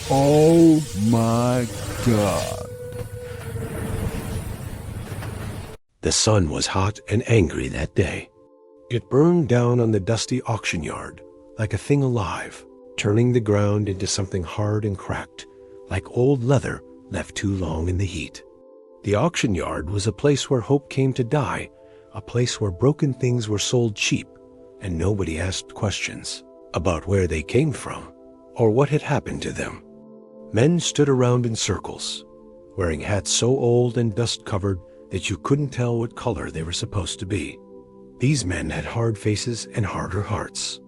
Oh my God. The sun was hot and angry that day. It burned down on the dusty auction yard like a thing alive, turning the ground into something hard and cracked, like old leather left too long in the heat. The auction yard was a place where hope came to die, a place where broken things were sold cheap, and nobody asked questions about where they came from or what had happened to them. Men stood around in circles, wearing hats so old and dust-covered that you couldn't tell what color they were supposed to be. These men had hard faces and harder hearts.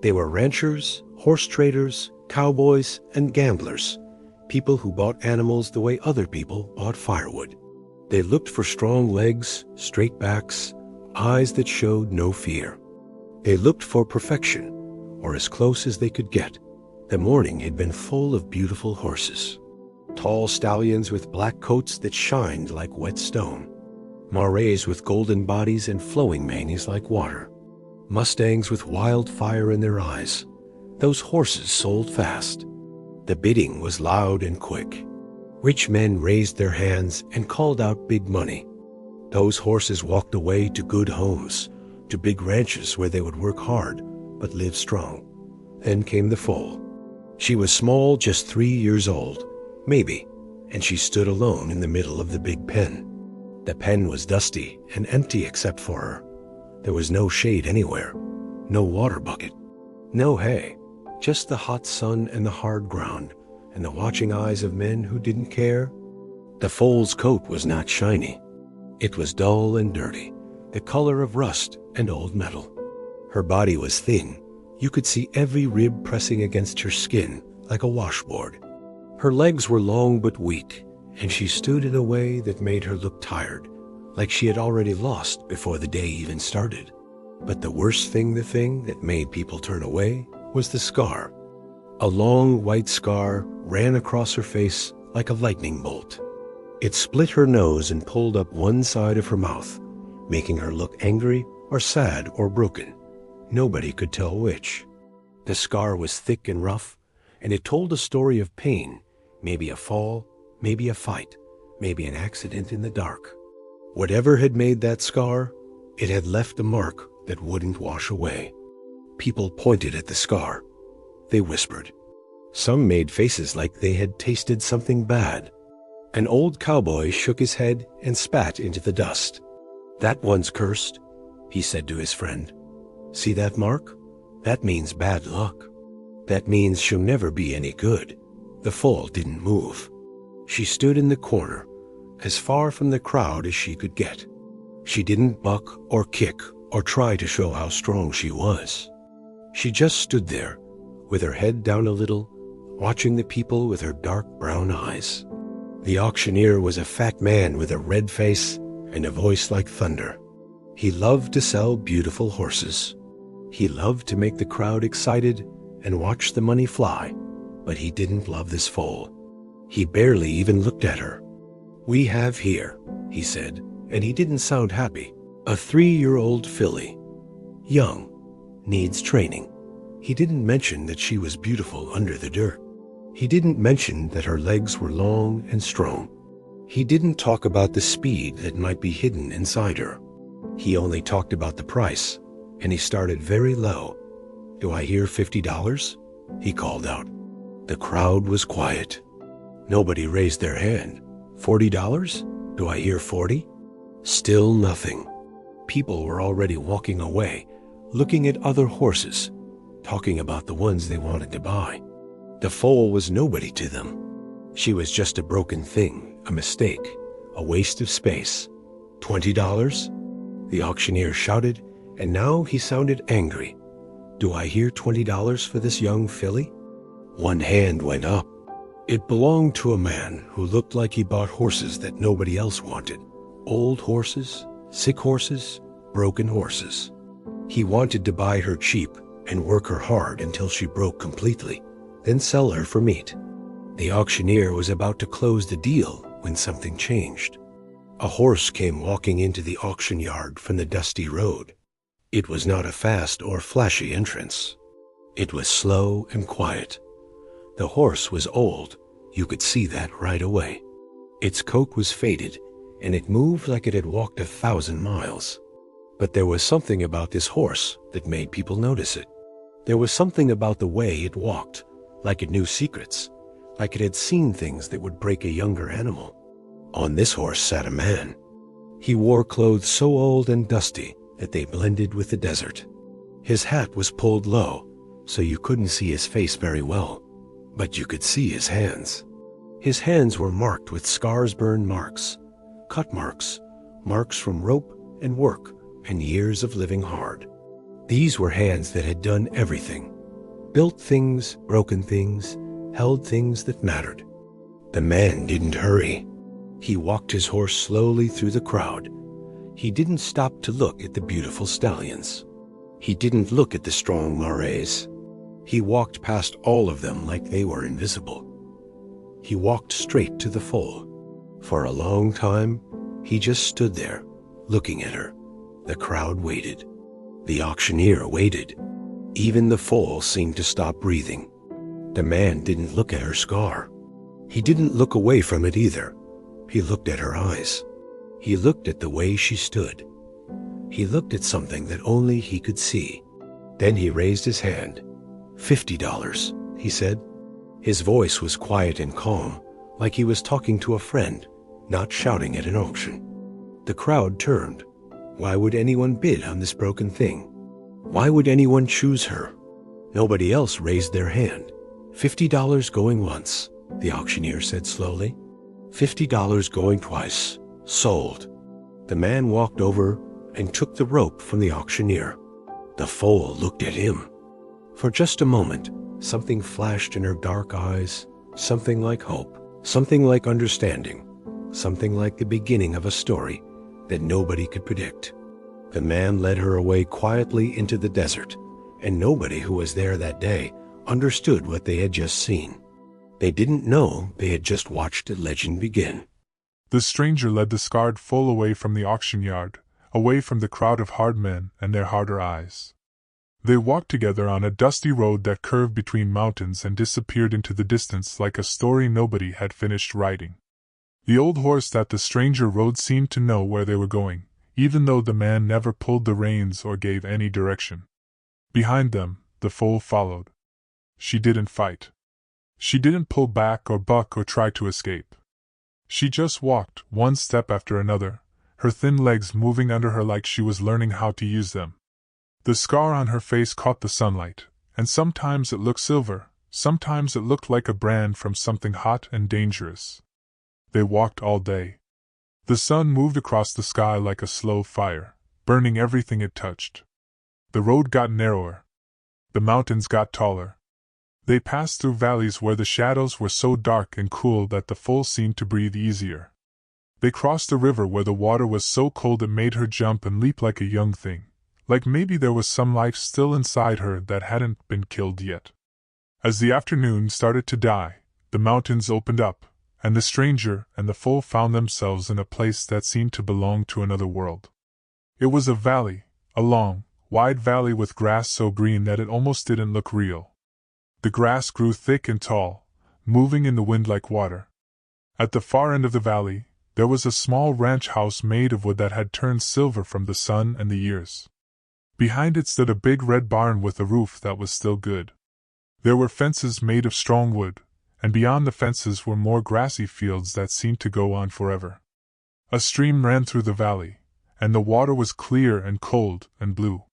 They were ranchers, horse traders, cowboys, and gamblers, people who bought animals the way other people bought firewood. They looked for strong legs, straight backs, eyes that showed no fear. They looked for perfection, or as close as they could get. The morning had been full of beautiful horses. Tall stallions with black coats that shined like wet stone. Marais with golden bodies and flowing manes like water. Mustangs with wildfire in their eyes. Those horses sold fast. The bidding was loud and quick. Rich men raised their hands and called out big money. Those horses walked away to good homes, to big ranches where they would work hard but live strong. Then came the foal. She was small, just 3 years old, maybe, and she stood alone in the middle of the big pen. The pen was dusty and empty except for her. There was no shade anywhere, no water bucket, no hay, just the hot sun and the hard ground and the watching eyes of men who didn't care. The foal's coat was not shiny. It was dull and dirty, the color of rust and old metal. Her body was thin. You could see every rib pressing against her skin like a washboard. Her legs were long but weak, and she stood in a way that made her look tired, like she had already lost before the day even started. But the worst thing, the thing that made people turn away, was the scar. A long white scar ran across her face like a lightning bolt. It split her nose and pulled up one side of her mouth, making her look angry or sad or broken. Nobody could tell which. The scar was thick and rough, and it told a story of pain, maybe a fall, maybe a fight, maybe an accident in the dark. Whatever had made that scar, it had left a mark that wouldn't wash away. People pointed at the scar. They whispered. Some made faces like they had tasted something bad. An old cowboy shook his head and spat into the dust. "That one's cursed," he said to his friend. "See that mark? That means bad luck. That means she'll never be any good." The foal didn't move. She stood in the corner, as far from the crowd as she could get. She didn't buck or kick or try to show how strong she was. She just stood there, with her head down a little, watching the people with her dark brown eyes. The auctioneer was a fat man with a red face and a voice like thunder. He loved to sell beautiful horses. He loved to make the crowd excited and watch the money fly, but he didn't love this foal. He barely even looked at her. "We have here," he said, and he didn't sound happy, "a 3-year-old filly. Young, needs training." He didn't mention that she was beautiful under the dirt. He didn't mention that her legs were long and strong. He didn't talk about the speed that might be hidden inside her. He only talked about the price, and he started very low. "Do I hear $50? He called out. The crowd was quiet. Nobody raised their hand. $40? Do I hear 40? Still nothing. People were already walking away, looking at other horses, talking about the ones they wanted to buy. The foal was nobody to them. She was just a broken thing, a mistake, a waste of space. $20? The auctioneer shouted, and now he sounded angry. "Do I hear $20 for this young filly?" One hand went up. It belonged to a man who looked like he bought horses that nobody else wanted. Old horses, sick horses, broken horses. He wanted to buy her cheap and work her hard until she broke completely, then sell her for meat. The auctioneer was about to close the deal when something changed. A horse came walking into the auction yard from the dusty road. It was not a fast or flashy entrance. It was slow and quiet. The horse was old, you could see that right away. Its coat was faded, and it moved like it had walked 1,000 miles. But there was something about this horse that made people notice it. There was something about the way it walked, like it knew secrets, like it had seen things that would break a younger animal. On this horse sat a man. He wore clothes so old and dusty that they blended with the desert. His hat was pulled low, so you couldn't see his face very well, but you could see his hands. His hands were marked with scars-burned marks, cut marks, marks from rope and work and years of living hard. These were hands that had done everything, built things, broken things, held things that mattered. The man didn't hurry. He walked his horse slowly through the crowd. He didn't stop to look at the beautiful stallions. He didn't look at the strong marais. He walked past all of them like they were invisible. He walked straight to the foal. For a long time, he just stood there, looking at her. The crowd waited. The auctioneer waited. Even the foal seemed to stop breathing. The man didn't look at her scar. He didn't look away from it either. He looked at her eyes. He looked at the way she stood. He looked at something that only he could see. Then he raised his hand. $50, he said. His voice was quiet and calm, like he was talking to a friend, not shouting at an auction. The crowd turned. Why would anyone bid on this broken thing? Why would anyone choose her? Nobody else raised their hand. $50 going once, the auctioneer said slowly. $50 going twice. Sold. The man walked over and took the rope from the auctioneer. The foal looked at him. For just a moment, something flashed in her dark eyes, something like hope, something like understanding, something like the beginning of a story that nobody could predict. The man led her away quietly into the desert, and nobody who was there that day understood what they had just seen. They didn't know they had just watched a legend begin. The stranger led the scarred foal away from the auction yard, away from the crowd of hard men and their harder eyes. They walked together on a dusty road that curved between mountains and disappeared into the distance like a story nobody had finished writing. The old horse that the stranger rode seemed to know where they were going, even though the man never pulled the reins or gave any direction. Behind them, the foal followed. She didn't fight. She didn't pull back or buck or try to escape. She just walked, one step after another, her thin legs moving under her like she was learning how to use them. The scar on her face caught the sunlight, and sometimes it looked silver, sometimes it looked like a brand from something hot and dangerous. They walked all day. The sun moved across the sky like a slow fire, burning everything it touched. The road got narrower. The mountains got taller. They passed through valleys where the shadows were so dark and cool that the foal seemed to breathe easier. They crossed a river where the water was so cold it made her jump and leap like a young thing, like maybe there was some life still inside her that hadn't been killed yet. As the afternoon started to die, the mountains opened up, and the stranger and the foal found themselves in a place that seemed to belong to another world. It was a valley, a long, wide valley with grass so green that it almost didn't look real. The grass grew thick and tall, moving in the wind like water. At the far end of the valley, there was a small ranch house made of wood that had turned silver from the sun and the years. Behind it stood a big red barn with a roof that was still good. There were fences made of strong wood, and beyond the fences were more grassy fields that seemed to go on forever. A stream ran through the valley, and the water was clear and cold and blue.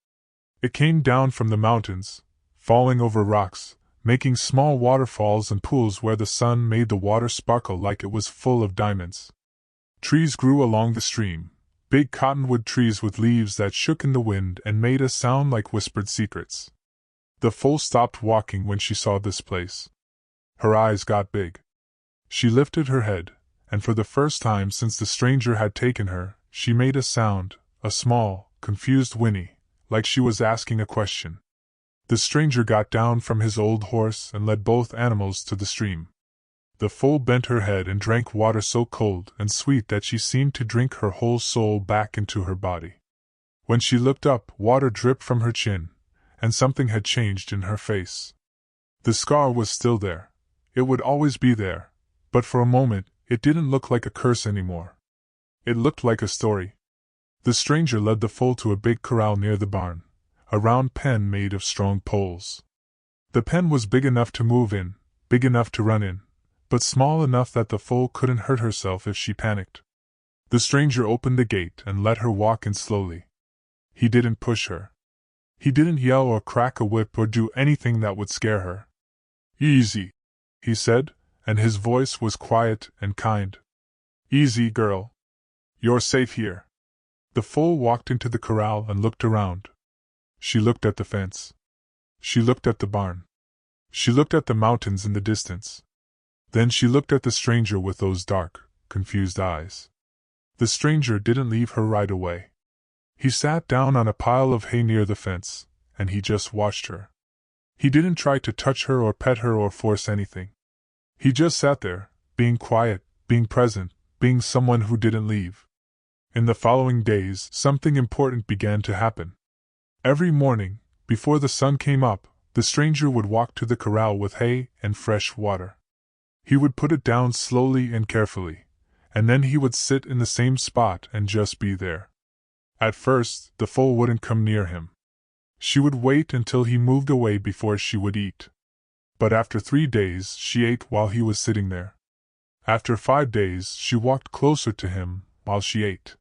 It came down from the mountains, falling over rocks, making small waterfalls and pools where the sun made the water sparkle like it was full of diamonds. Trees grew along the stream, big cottonwood trees with leaves that shook in the wind and made a sound like whispered secrets. The foal stopped walking when she saw this place. Her eyes got big. She lifted her head, and for the first time since the stranger had taken her, she made a sound, a small, confused whinny, like she was asking a question. The stranger got down from his old horse and led both animals to the stream. The foal bent her head and drank water so cold and sweet that she seemed to drink her whole soul back into her body. When she looked up, water dripped from her chin, and something had changed in her face. The scar was still there, It would always be there, but for a moment, it didn't look like a curse anymore. It looked like a story. The stranger led the foal to a big corral near the barn, a round pen made of strong poles. The pen was big enough to move in, big enough to run in, but small enough that the foal couldn't hurt herself if she panicked. The stranger opened the gate and let her walk in slowly. He didn't push her. He didn't yell or crack a whip or do anything that would scare her. "Easy," he said, and his voice was quiet and kind. "Easy, girl. You're safe here." The foal walked into the corral and looked around. She looked at the fence. She looked at the barn. She looked at the mountains in the distance. Then she looked at the stranger with those dark, confused eyes. The stranger didn't leave her right away. He sat down on a pile of hay near the fence, and he just watched her. He didn't try to touch her or pet her or force anything. He just sat there, being quiet, being present, being someone who didn't leave. In the following days, something important began to happen. Every morning, before the sun came up, the stranger would walk to the corral with hay and fresh water. He would put it down slowly and carefully, and then he would sit in the same spot and just be there. At first, the foal wouldn't come near him. She would wait until he moved away before she would eat. But after 3 days, she ate while he was sitting there. After 5 days, she walked closer to him while she ate.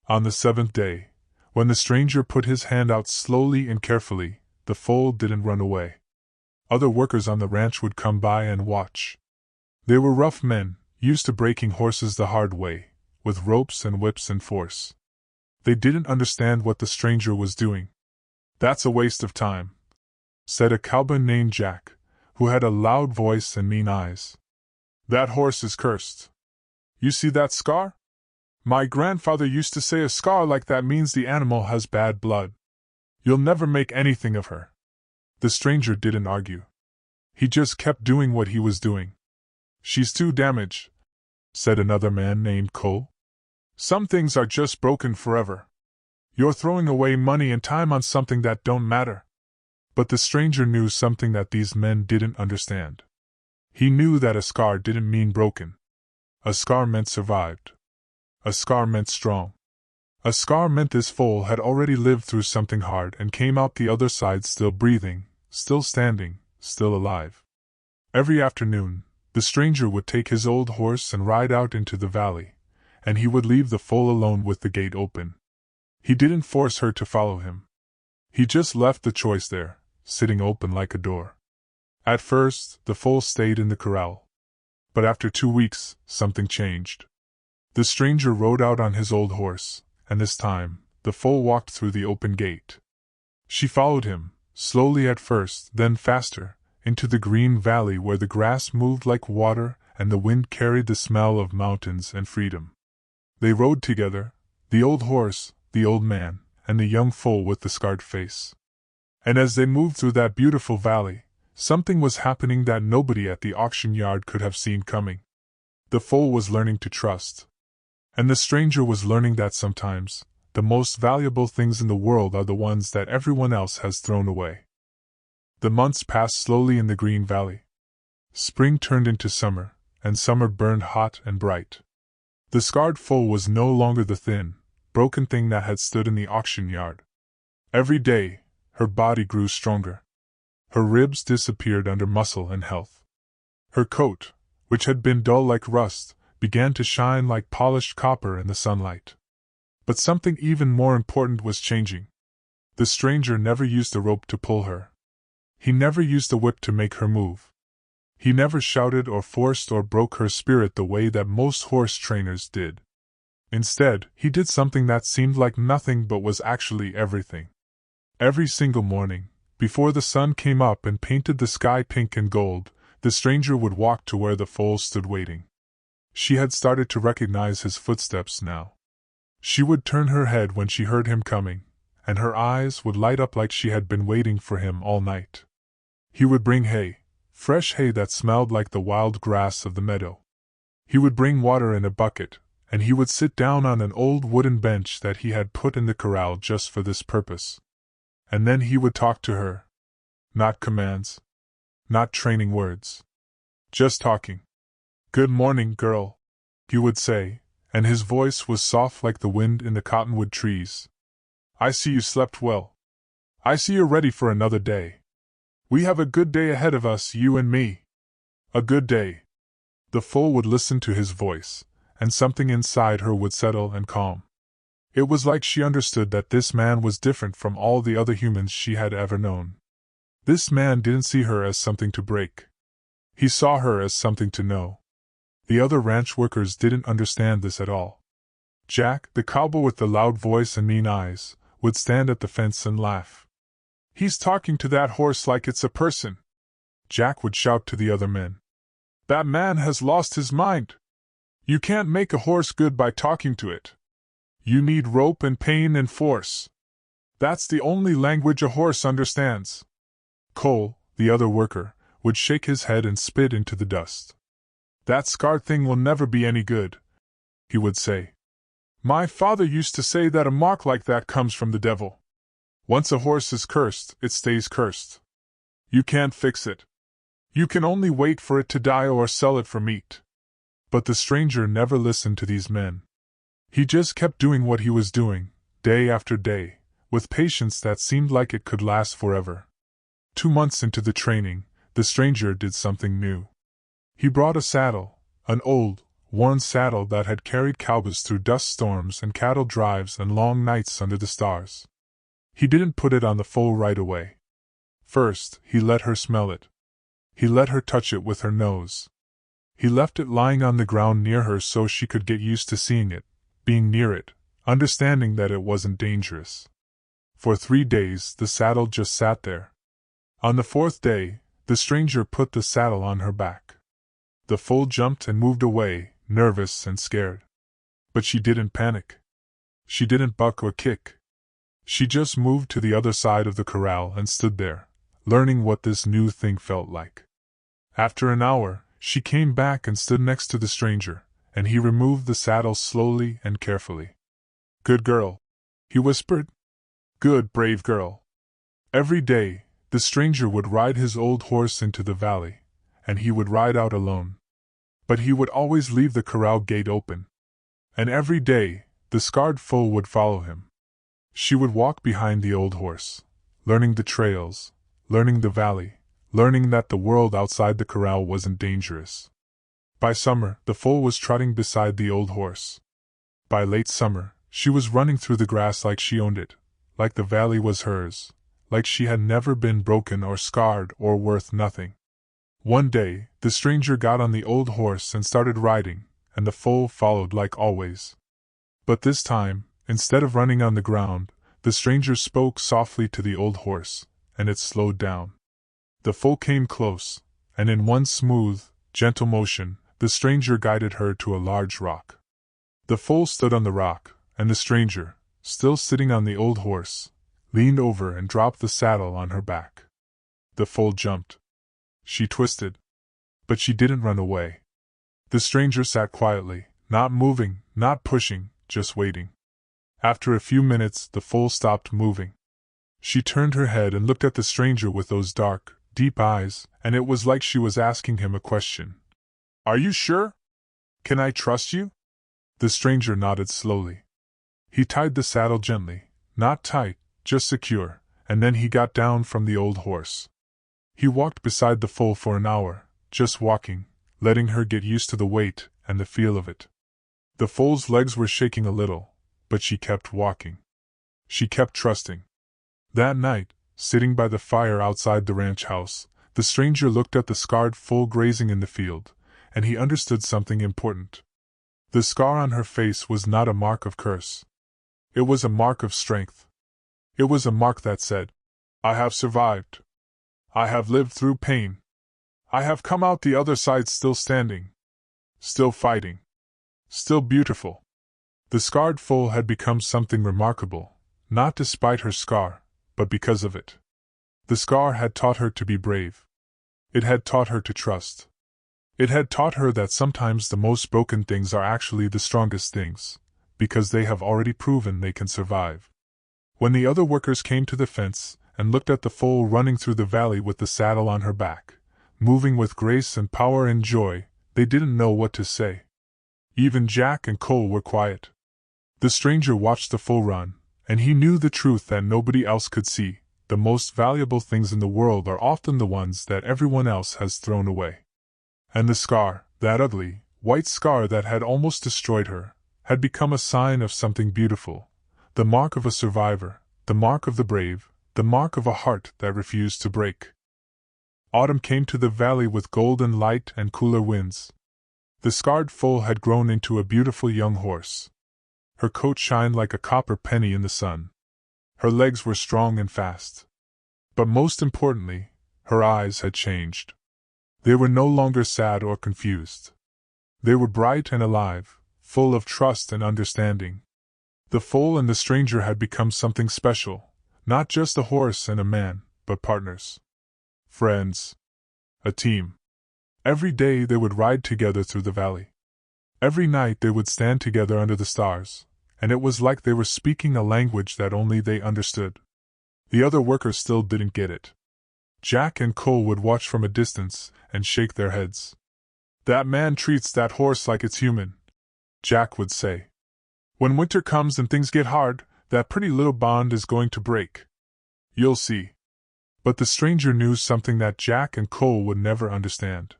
On the 7th day, when the stranger put his hand out slowly and carefully, the foal didn't run away. Other workers on the ranch would come by and watch. They were rough men, used to breaking horses the hard way, with ropes and whips and force. They didn't understand what the stranger was doing. "That's a waste of time," said a cowboy named Jack, who had a loud voice and mean eyes. "That horse is cursed. You see that scar? My grandfather used to say a scar like that means the animal has bad blood. You'll never make anything of her." The stranger didn't argue. He just kept doing what he was doing. "She's too damaged," said another man named Cole. "Some things are just broken forever. You're throwing away money and time on something that don't matter." But the stranger knew something that these men didn't understand. He knew that a scar didn't mean broken. A scar meant survived. A scar meant strong. A scar meant this foal had already lived through something hard and came out the other side still breathing, still standing, still alive. Every afternoon, the stranger would take his old horse and ride out into the valley, and he would leave the foal alone with the gate open. He didn't force her to follow him. He just left the choice there, sitting open like a door. At first, the foal stayed in the corral. But after 2 weeks, something changed. The stranger rode out on his old horse, and this time, the foal walked through the open gate. She followed him, slowly at first, then faster, into the green valley where the grass moved like water and the wind carried the smell of mountains and freedom. They rode together, the old horse, the old man, and the young foal with the scarred face. And as they moved through that beautiful valley, something was happening that nobody at the auction yard could have seen coming. The foal was learning to trust. And the stranger was learning that sometimes, the most valuable things in the world are the ones that everyone else has thrown away. The months passed slowly in the green valley. Spring turned into summer, and summer burned hot and bright. The scarred foal was no longer the thin, broken thing that had stood in the auction yard. Every day, her body grew stronger. Her ribs disappeared under muscle and health. Her coat, which had been dull like rust, began to shine like polished copper in the sunlight. But something even more important was changing. The stranger never used a rope to pull her. He never used a whip to make her move. He never shouted or forced or broke her spirit the way that most horse trainers did. Instead, he did something that seemed like nothing but was actually everything. Every single morning, before the sun came up and painted the sky pink and gold, the stranger would walk to where the foal stood waiting. She had started to recognize his footsteps now. She would turn her head when she heard him coming, and her eyes would light up like she had been waiting for him all night. He would bring hay, fresh hay that smelled like the wild grass of the meadow. He would bring water in a bucket, and he would sit down on an old wooden bench that he had put in the corral just for this purpose. And then he would talk to her. Not commands. Not training words. Just talking. Good morning, girl, he would say, and his voice was soft like the wind in the cottonwood trees. I see you slept well. I see you're ready for another day. We have a good day ahead of us, you and me. A good day. The foal would listen to his voice, and something inside her would settle and calm. It was like she understood that this man was different from all the other humans she had ever known. This man didn't see her as something to break. He saw her as something to know. The other ranch workers didn't understand this at all. Jack, the cowboy with the loud voice and mean eyes, would stand at the fence and laugh. He's talking to that horse like it's a person, Jack would shout to the other men. That man has lost his mind. You can't make a horse good by talking to it. You need rope and pain and force. That's the only language a horse understands. Cole, the other worker, would shake his head and spit into the dust. That scarred thing will never be any good, he would say. My father used to say that a mark like that comes from the devil. Once a horse is cursed, it stays cursed. You can't fix it. You can only wait for it to die or sell it for meat. But the stranger never listened to these men. He just kept doing what he was doing, day after day, with patience that seemed like it could last forever. 2 months into the training, the stranger did something new. He brought a saddle, an old, worn saddle that had carried cowboys through dust storms and cattle drives and long nights under the stars. He didn't put it on the foal right away. First, he let her smell it. He let her touch it with her nose. He left it lying on the ground near her so she could get used to seeing it, being near it, understanding that it wasn't dangerous. For 3 days, the saddle just sat there. On the 4th day, the stranger put the saddle on her back. The foal jumped and moved away, nervous and scared. But she didn't panic. She didn't buck or kick. She just moved to the other side of the corral and stood there, learning what this new thing felt like. After an hour, she came back and stood next to the stranger, and he removed the saddle slowly and carefully. Good girl, he whispered. Good, brave girl. Every day, the stranger would ride his old horse into the valley, and he would ride out alone. But he would always leave the corral gate open. And every day, the scarred foal would follow him. She would walk behind the old horse, learning the trails, learning the valley, learning that the world outside the corral wasn't dangerous. By summer, the foal was trotting beside the old horse. By late summer, she was running through the grass like she owned it, like the valley was hers, like she had never been broken or scarred or worth nothing. One day, the stranger got on the old horse and started riding, and the foal followed like always. But this time, instead of running on the ground, the stranger spoke softly to the old horse, and it slowed down. The foal came close, and in one smooth, gentle motion, the stranger guided her to a large rock. The foal stood on the rock, and the stranger, still sitting on the old horse, leaned over and dropped the saddle on her back. The foal jumped. She twisted. But she didn't run away. The stranger sat quietly, not moving, not pushing, just waiting. After a few minutes, the foal stopped moving. She turned her head and looked at the stranger with those dark, deep eyes, and it was like she was asking him a question. Are you sure? Can I trust you? The stranger nodded slowly. He tied the saddle gently, not tight, just secure, and then he got down from the old horse. He walked beside the foal for an hour, just walking, letting her get used to the weight and the feel of it. The foal's legs were shaking a little, but she kept walking. She kept trusting. That night, sitting by the fire outside the ranch house, the stranger looked at the scarred foal grazing in the field, and he understood something important. The scar on her face was not a mark of curse. It was a mark of strength. It was a mark that said, I have survived. I have lived through pain. I have come out the other side still standing. Still fighting. Still beautiful. The scarred foal had become something remarkable, not despite her scar, but because of it. The scar had taught her to be brave. It had taught her to trust. It had taught her that sometimes the most broken things are actually the strongest things, because they have already proven they can survive. When the other workers came to the fence and looked at the foal running through the valley with the saddle on her back, moving with grace and power and joy. They didn't know what to say. Even Jack and Cole were quiet. The stranger watched the foal run, and he knew the truth that nobody else could see. The most valuable things in the world are often the ones that everyone else has thrown away. And the scar, that ugly, white scar that had almost destroyed her, had become a sign of something beautiful, the mark of a survivor, the mark of the brave, the mark of a heart that refused to break. Autumn came to the valley with golden light and cooler winds. The scarred foal had grown into a beautiful young horse. Her coat shined like a copper penny in the sun. Her legs were strong and fast. But most importantly, her eyes had changed. They were no longer sad or confused. They were bright and alive, full of trust and understanding. The foal and the stranger had become something special, not just a horse and a man, but partners. Friends. A team. Every day they would ride together through the valley. Every night they would stand together under the stars, and it was like they were speaking a language that only they understood. The other workers still didn't get it. Jack and Cole would watch from a distance and shake their heads. "That man treats that horse like it's human," Jack would say. "When winter comes and things get hard, that pretty little bond is going to break. You'll see." But the stranger knew something that Jack and Cole would never understand.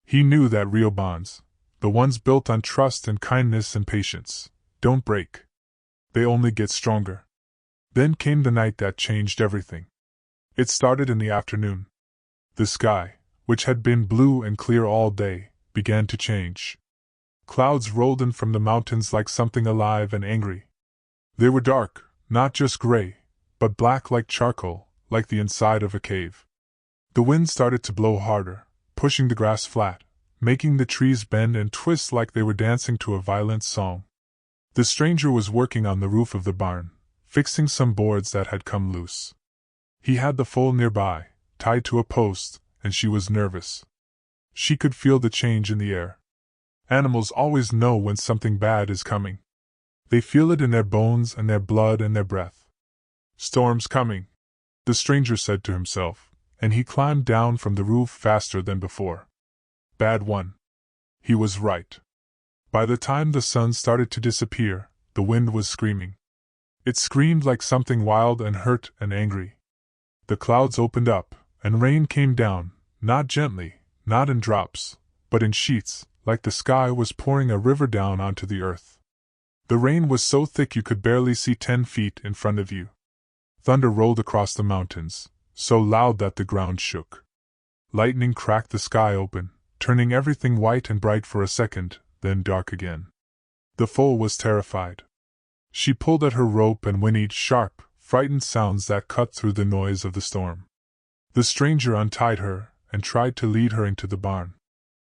He knew that real bonds, the ones built on trust and kindness and patience, don't break. They only get stronger. Then came the night that changed everything. It started in the afternoon. The sky, which had been blue and clear all day, began to change. Clouds rolled in from the mountains like something alive and angry. They were dark, not just gray, but black like charcoal, like the inside of a cave. The wind started to blow harder, pushing the grass flat, making the trees bend and twist like they were dancing to a violent song. The stranger was working on the roof of the barn, fixing some boards that had come loose. He had the foal nearby, tied to a post, and she was nervous. She could feel the change in the air. Animals always know when something bad is coming. They feel it in their bones and their blood and their breath. "Storm's coming," the stranger said to himself, and he climbed down from the roof faster than before. Bad one. He was right. By the time the sun started to disappear, the wind was screaming. It screamed like something wild and hurt and angry. The clouds opened up, and rain came down, not gently, not in drops, but in sheets, like the sky was pouring a river down onto the earth. The rain was so thick you could barely see 10 feet in front of you. Thunder rolled across the mountains, so loud that the ground shook. Lightning cracked the sky open, turning everything white and bright for a second, then dark again. The foal was terrified. She pulled at her rope and whinnied sharp, frightened sounds that cut through the noise of the storm. The stranger untied her and tried to lead her into the barn.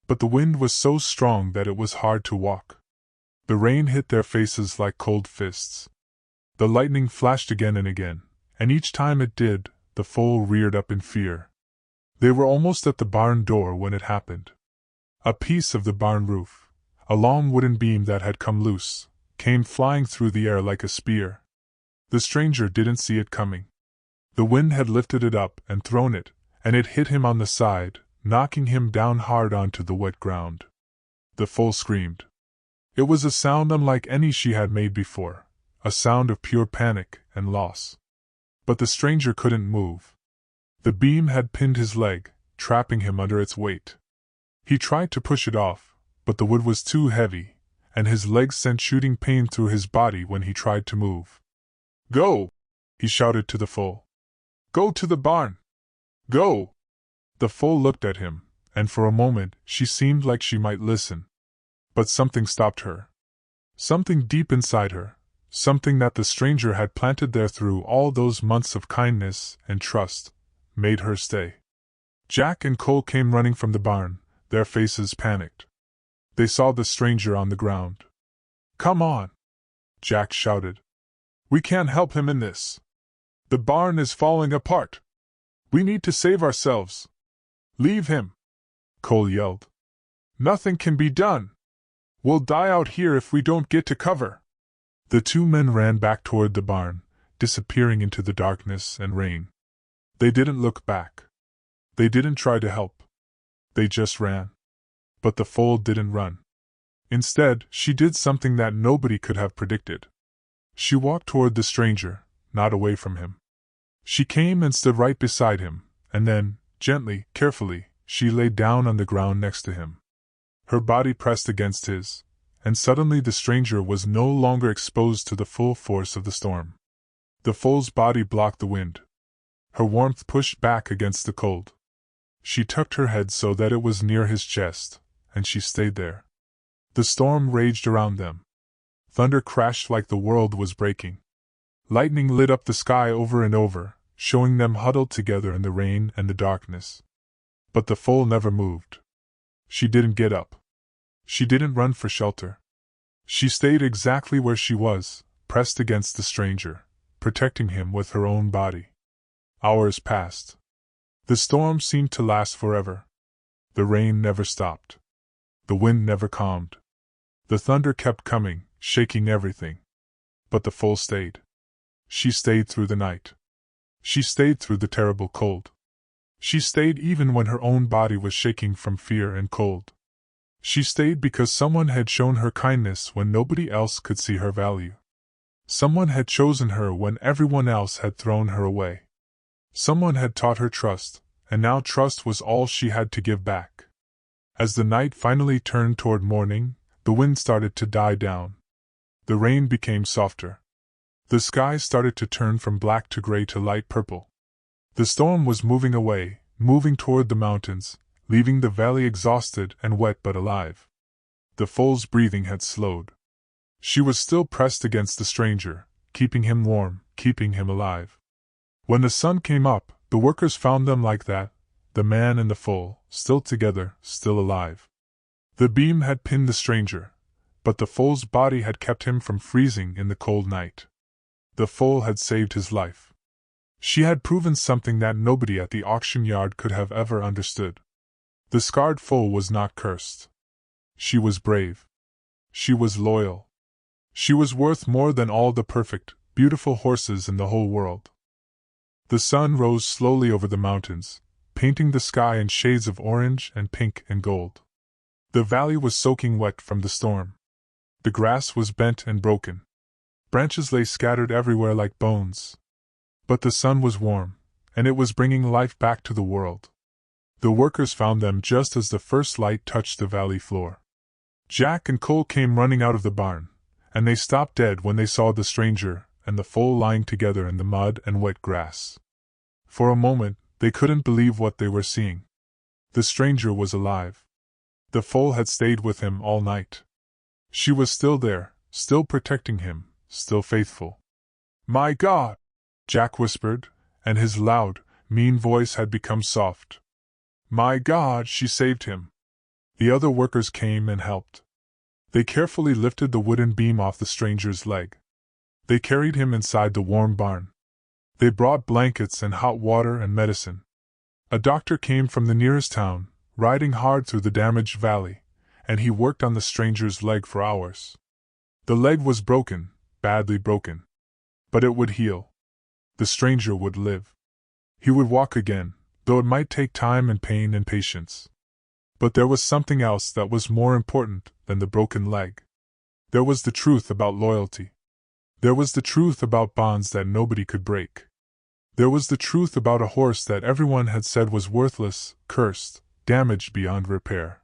But the wind was so strong that it was hard to walk. The rain hit their faces like cold fists. The lightning flashed again and again, and each time it did, the foal reared up in fear. They were almost at the barn door when it happened. A piece of the barn roof, a long wooden beam that had come loose, came flying through the air like a spear. The stranger didn't see it coming. The wind had lifted it up and thrown it, and it hit him on the side, knocking him down hard onto the wet ground. The foal screamed. It was a sound unlike any she had made before, a sound of pure panic and loss. But the stranger couldn't move. The beam had pinned his leg, trapping him under its weight. He tried to push it off, but the wood was too heavy, and his legs sent shooting pain through his body when he tried to move. "Go!" he shouted to the foal. "Go to the barn! Go!" The foal looked at him, and for a moment she seemed like she might listen. But something stopped her. Something deep inside her, something that the stranger had planted there through all those months of kindness and trust, made her stay. Jack and Cole came running from the barn, their faces panicked. They saw the stranger on the ground. "Come on!" Jack shouted. "We can't help him in this. The barn is falling apart. We need to save ourselves." "Leave him!" Cole yelled. "Nothing can be done. We'll die out here if we don't get to cover." The two men ran back toward the barn, disappearing into the darkness and rain. They didn't look back. They didn't try to help. They just ran. But the foal didn't run. Instead, she did something that nobody could have predicted. She walked toward the stranger, not away from him. She came and stood right beside him, and then, gently, carefully, she lay down on the ground next to him. Her body pressed against his, and suddenly the stranger was no longer exposed to the full force of the storm. The foal's body blocked the wind. Her warmth pushed back against the cold. She tucked her head so that it was near his chest, and she stayed there. The storm raged around them. Thunder crashed like the world was breaking. Lightning lit up the sky over and over, showing them huddled together in the rain and the darkness. But the foal never moved. She didn't get up. She didn't run for shelter. She stayed exactly where she was, pressed against the stranger, protecting him with her own body. Hours passed. The storm seemed to last forever. The rain never stopped. The wind never calmed. The thunder kept coming, shaking everything. But the foal stayed. She stayed through the night. She stayed through the terrible cold. She stayed even when her own body was shaking from fear and cold. She stayed because someone had shown her kindness when nobody else could see her value. Someone had chosen her when everyone else had thrown her away. Someone had taught her trust, and now trust was all she had to give back. As the night finally turned toward morning, the wind started to die down. The rain became softer. The sky started to turn from black to gray to light purple. The storm was moving away, moving toward the mountains, leaving the valley exhausted and wet but alive. The foal's breathing had slowed. She was still pressed against the stranger, keeping him warm, keeping him alive. When the sun came up, the workers found them like that, the man and the foal, still together, still alive. The beam had pinned the stranger, but the foal's body had kept him from freezing in the cold night. The foal had saved his life. She had proven something that nobody at the auction yard could have ever understood. The scarred foal was not cursed. She was brave. She was loyal. She was worth more than all the perfect, beautiful horses in the whole world. The sun rose slowly over the mountains, painting the sky in shades of orange and pink and gold. The valley was soaking wet from the storm. The grass was bent and broken. Branches lay scattered everywhere like bones. But the sun was warm, and it was bringing life back to the world. The workers found them just as the first light touched the valley floor. Jack and Cole came running out of the barn, and they stopped dead when they saw the stranger and the foal lying together in the mud and wet grass. For a moment, they couldn't believe what they were seeing. The stranger was alive. The foal had stayed with him all night. She was still there, still protecting him, still faithful. "My God!" Jack whispered, and his loud, mean voice had become soft. "My God, she saved him!" The other workers came and helped. They carefully lifted the wooden beam off the stranger's leg. They carried him inside the warm barn. They brought blankets and hot water and medicine. A doctor came from the nearest town, riding hard through the damaged valley, and he worked on the stranger's leg for hours. The leg was broken, badly broken. But it would heal. The stranger would live. He would walk again, though it might take time and pain and patience. But there was something else that was more important than the broken leg. There was the truth about loyalty. There was the truth about bonds that nobody could break. There was the truth about a horse that everyone had said was worthless, cursed, damaged beyond repair.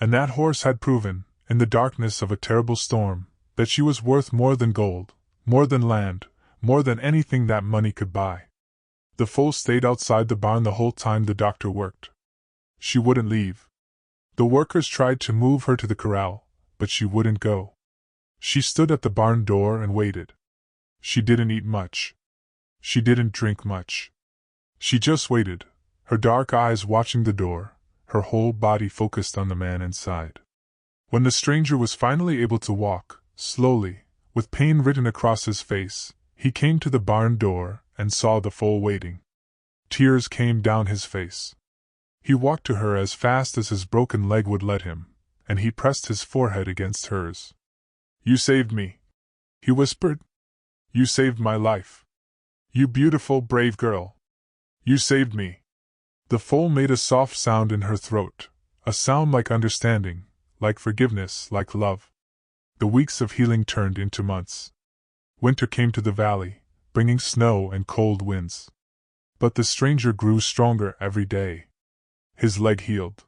And that horse had proven, in the darkness of a terrible storm, that she was worth more than gold, more than land, more than anything that money could buy. The foal stayed outside the barn the whole time the doctor worked. She wouldn't leave. The workers tried to move her to the corral, but she wouldn't go. She stood at the barn door and waited. She didn't eat much. She didn't drink much. She just waited, her dark eyes watching the door, her whole body focused on the man inside. When the stranger was finally able to walk, slowly, with pain written across his face, he came to the barn door and saw the foal waiting. Tears came down his face. He walked to her as fast as his broken leg would let him, and he pressed his forehead against hers. "You saved me," he whispered. "You saved my life. You beautiful, brave girl. You saved me." The foal made a soft sound in her throat, a sound like understanding, like forgiveness, like love. The weeks of healing turned into months. Winter came to the valley, bringing snow and cold winds. But the stranger grew stronger every day. His leg healed.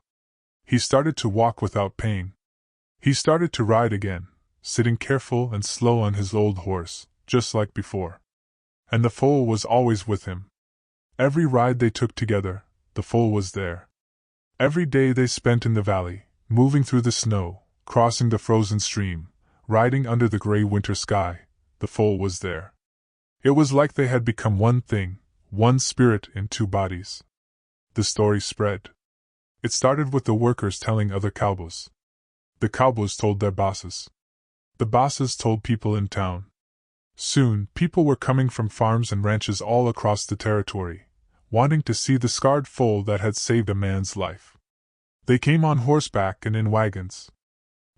He started to walk without pain. He started to ride again, sitting careful and slow on his old horse, just like before. And the foal was always with him. Every ride they took together, the foal was there. Every day they spent in the valley, moving through the snow, crossing the frozen stream, riding under the gray winter sky, the foal was there. It was like they had become one thing, one spirit in two bodies. The story spread. It started with the workers telling other cowboys. The cowboys told their bosses. The bosses told people in town. Soon, people were coming from farms and ranches all across the territory, wanting to see the scarred foal that had saved a man's life. They came on horseback and in wagons.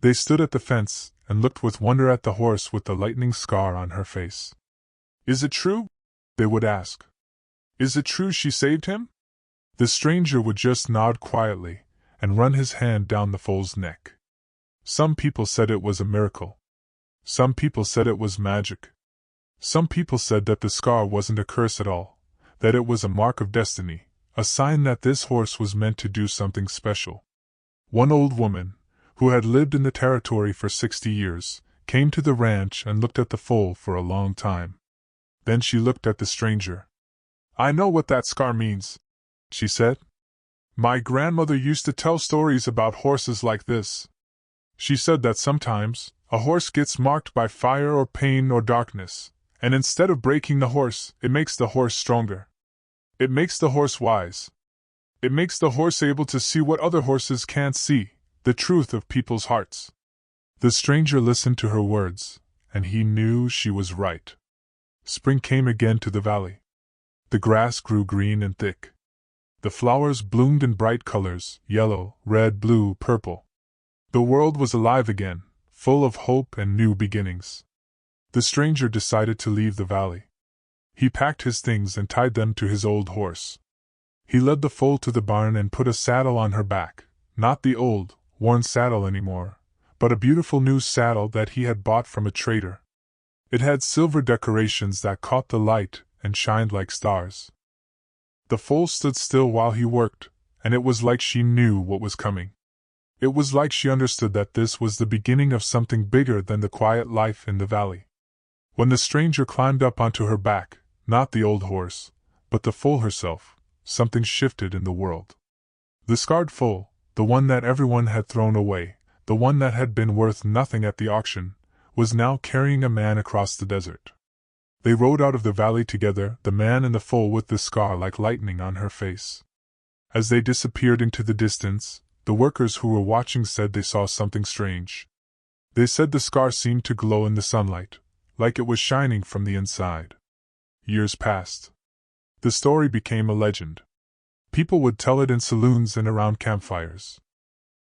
They stood at the fence and looked with wonder at the horse with the lightning scar on her face. "Is it true?" they would ask. "Is it true she saved him?" The stranger would just nod quietly and run his hand down the foal's neck. Some people said it was a miracle. Some people said it was magic. Some people said that the scar wasn't a curse at all, that it was a mark of destiny, a sign that this horse was meant to do something special. One old woman, who had lived in the territory for 60 years, came to the ranch and looked at the foal for a long time. Then she looked at the stranger. "I know what that scar means," she said. "My grandmother used to tell stories about horses like this. She said that sometimes a horse gets marked by fire or pain or darkness, and instead of breaking the horse, it makes the horse stronger. It makes the horse wise. It makes the horse able to see what other horses can't see, the truth of people's hearts." The stranger listened to her words, and he knew she was right. Spring came again to the valley. The grass grew green and thick. The flowers bloomed in bright colors, yellow, red, blue, purple. The world was alive again, full of hope and new beginnings. The stranger decided to leave the valley. He packed his things and tied them to his old horse. He led the foal to the barn and put a saddle on her back, not the old, worn saddle anymore, but a beautiful new saddle that he had bought from a trader. It had silver decorations that caught the light and shined like stars. The foal stood still while he worked, and it was like she knew what was coming. It was like she understood that this was the beginning of something bigger than the quiet life in the valley. When the stranger climbed up onto her back, not the old horse, but the foal herself, something shifted in the world. The scarred foal, the one that everyone had thrown away, the one that had been worth nothing at the auction, was now carrying a man across the desert. They rode out of the valley together, the man and the foal with the scar like lightning on her face. As they disappeared into the distance, the workers who were watching said they saw something strange. They said the scar seemed to glow in the sunlight, like it was shining from the inside. Years passed. The story became a legend. People would tell it in saloons and around campfires.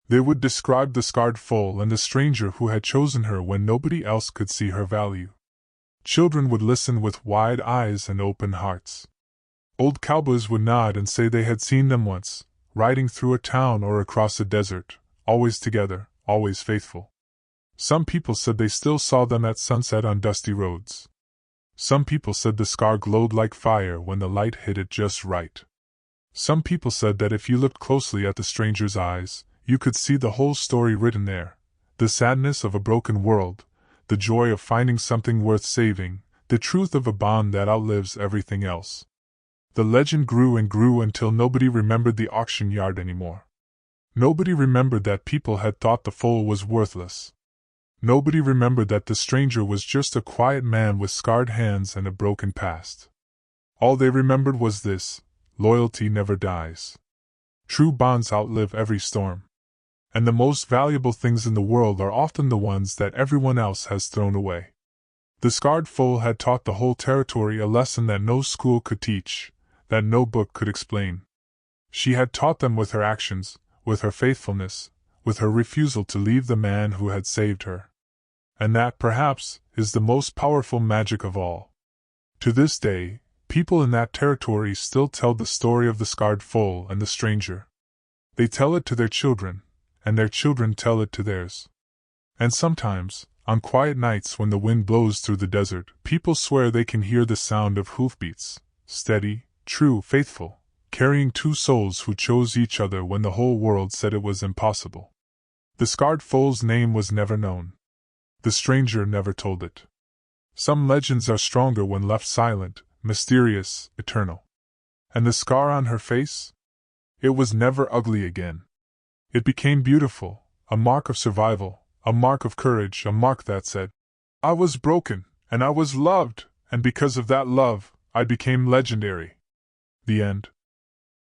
They would describe the scarred foal and the stranger who had chosen her when nobody else could see her value. Children would listen with wide eyes and open hearts. Old cowboys would nod and say they had seen them once, riding through a town or across a desert, always together, always faithful. Some people said they still saw them at sunset on dusty roads. Some people said the scar glowed like fire when the light hit it just right. Some people said that if you looked closely at the stranger's eyes, you could see the whole story written there, the sadness of a broken world, the joy of finding something worth saving, the truth of a bond that outlives everything else. The legend grew and grew until nobody remembered the auction yard anymore. Nobody remembered that people had thought the foal was worthless. Nobody remembered that the stranger was just a quiet man with scarred hands and a broken past. All they remembered was this: loyalty never dies. True bonds outlive every storm. And the most valuable things in the world are often the ones that everyone else has thrown away. The scarred foal had taught the whole territory a lesson that no school could teach, that no book could explain. She had taught them with her actions, with her faithfulness, with her refusal to leave the man who had saved her. And that, perhaps, is the most powerful magic of all. To this day, People in that territory still tell the story of the scarred foal and the stranger. They tell it to their children, and their children tell it to theirs. And sometimes, on quiet nights when the wind blows through the desert, people swear they can hear the sound of hoofbeats, steady, true, faithful, carrying two souls who chose each other when the whole world said it was impossible. The scarred foal's name was never known. The stranger never told it. Some legends are stronger when left silent, mysterious, eternal. And the scar on her face? It was never ugly again. It became beautiful, a mark of survival, a mark of courage, a mark that said, "I was broken, and I was loved, and because of that love, I became legendary." The end.